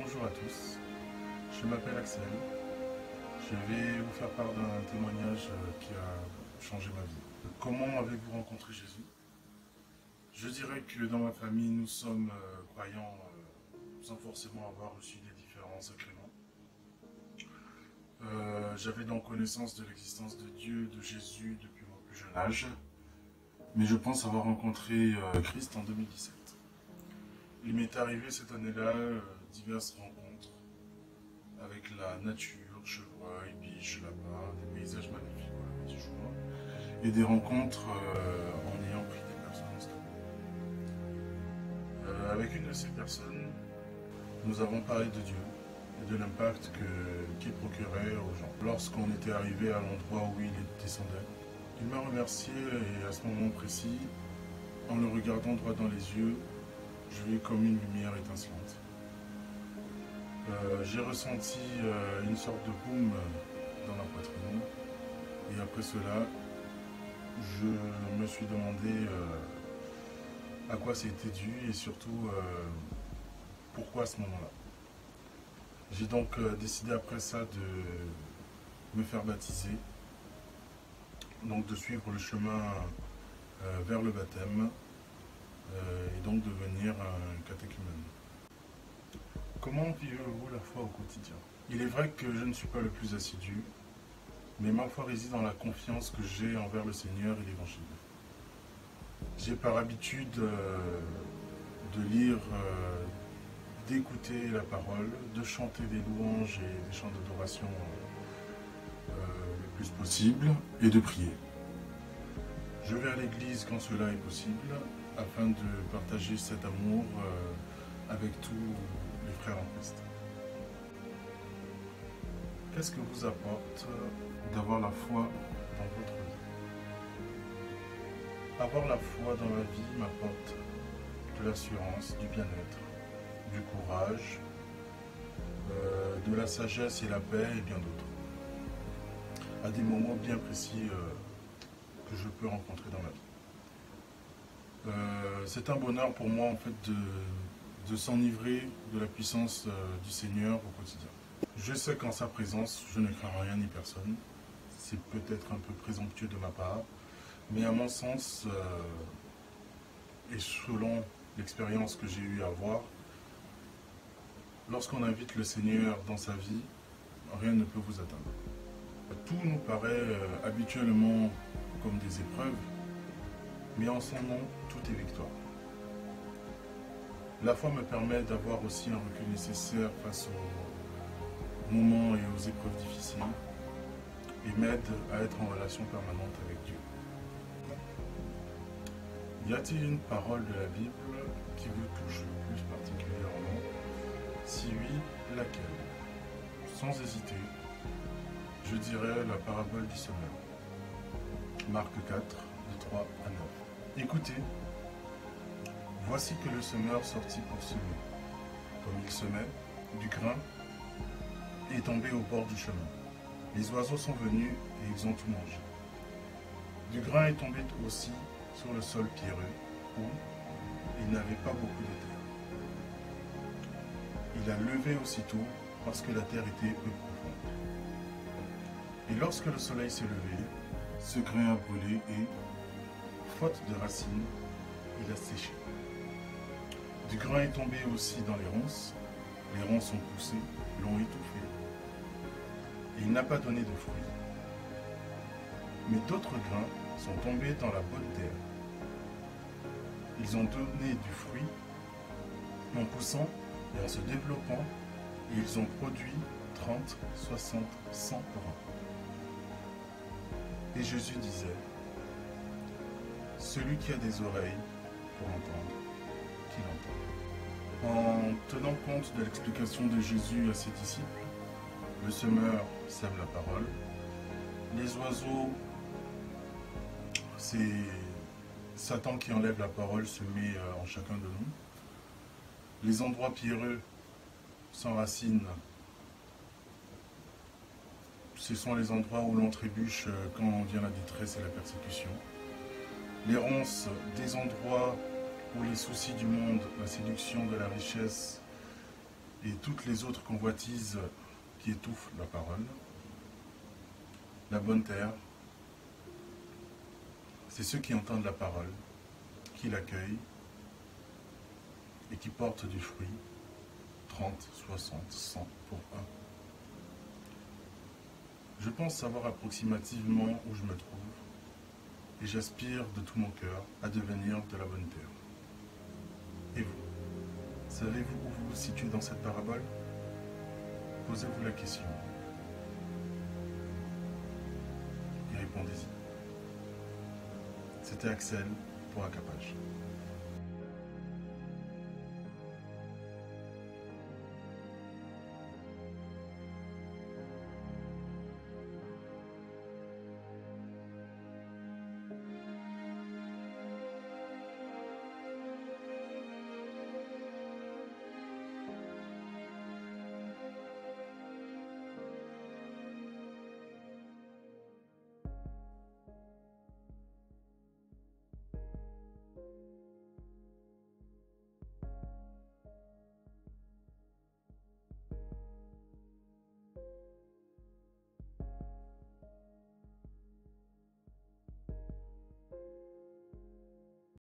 Bonjour à tous, je m'appelle Axel. Je vais vous faire part d'un témoignage qui a changé ma vie. Comment avez-vous rencontré Jésus? Je dirais que dans ma famille, nous sommes croyants sans forcément avoir reçu les différents sacrements. J'avais donc connaissance de l'existence de Dieu, de Jésus depuis mon plus jeune âge. Mais je pense avoir rencontré Christ en 2017. Il m'est arrivé cette année-là diverses rencontres avec la nature, chevreuil, biche, lapin, des paysages magnifiques au lever du jour, et des rencontres en ayant pris des personnes en stop. Avec une de ces personnes, nous avons parlé de Dieu et de l'impact qu'il procurait aux gens. Lorsqu'on était arrivé à l'endroit où il descendait, il m'a remercié et à ce moment précis, en le regardant droit dans les yeux, je vis comme une lumière étincelante. J'ai ressenti une sorte de boom dans la poitrine. Et après cela, je me suis demandé à quoi c'était dû et surtout pourquoi à ce moment-là. J'ai donc décidé après ça de me faire baptiser, donc de suivre le chemin vers le baptême et donc devenir un catéchumène. Comment vivez-vous la foi au quotidien? Il est vrai que je ne suis pas le plus assidu, mais ma foi réside dans la confiance que j'ai envers le Seigneur et l'Évangile. J'ai par habitude de lire, d'écouter la parole, de chanter des louanges et des chants d'adoration le plus possible et de prier. Je vais à l'église quand cela est possible afin de partager cet amour avec tous les frères en Christ. Qu'est-ce que vous apporte d'avoir la foi dans votre vie? Avoir la foi dans la vie m'apporte de l'assurance, du bien-être, du courage, de la sagesse et la paix et bien d'autres. À des moments bien précis que je peux rencontrer dans ma vie. C'est un bonheur pour moi en fait de s'enivrer de la puissance du Seigneur au quotidien. Je sais qu'en sa présence, je ne crains rien ni personne. C'est peut-être un peu présomptueux de ma part, mais à mon sens, et selon l'expérience que j'ai eu à avoir, lorsqu'on invite le Seigneur dans sa vie, rien ne peut vous atteindre. Tout nous paraît habituellement comme des épreuves, mais en son nom, tout est victoire. La foi me permet d'avoir aussi un recul nécessaire face aux moments et aux épreuves difficiles et m'aide à être en relation permanente avec Dieu. Y a-t-il une parole de la Bible qui vous touche le plus particulièrement? Si oui, laquelle? Sans hésiter, je dirais la parabole du semeur. Marc 4, de 3 à 9. Écoutez, voici que le semeur sortit pour semer. Comme il semait, du grain est tombé au bord du chemin. Les oiseaux sont venus et ils ont tout mangé. Du grain est tombé aussi sur le sol pierreux, où il n'avait pas beaucoup de terre. Il a levé aussitôt parce que la terre était peu profonde. Et lorsque le soleil s'est levé, ce grain a brûlé et, faute de racines, il a séché. Du grain est tombé aussi dans les ronces ont poussé, l'ont étouffé. Et il n'a pas donné de fruits. Mais d'autres grains sont tombés dans la bonne terre. Ils ont donné du fruit en poussant et en se développant, et ils ont produit 30, 60, 100 par an. Et Jésus disait, celui qui a des oreilles pour entendre, qu'il entende. En tenant compte de l'explication de Jésus à ses disciples, le semeur sème la parole, les oiseaux, c'est Satan qui enlève la parole se met en chacun de nous. Les endroits pierreux, sans racines, ce sont les endroits où l'on trébuche quand vient la détresse et la persécution. Les ronces, des endroits où les soucis du monde, la séduction de la richesse et toutes les autres convoitises qui étouffent la parole. La bonne terre, c'est ceux qui entendent la parole, qui l'accueillent et qui portent du fruit, 30, 60, 100 pour un. Je pense savoir approximativement où je me trouve et j'aspire de tout mon cœur à devenir de la bonne terre. Et vous, savez-vous où vous vous situez dans cette parabole? Posez-vous la question et répondez-y. C'était Axel pour Accapage.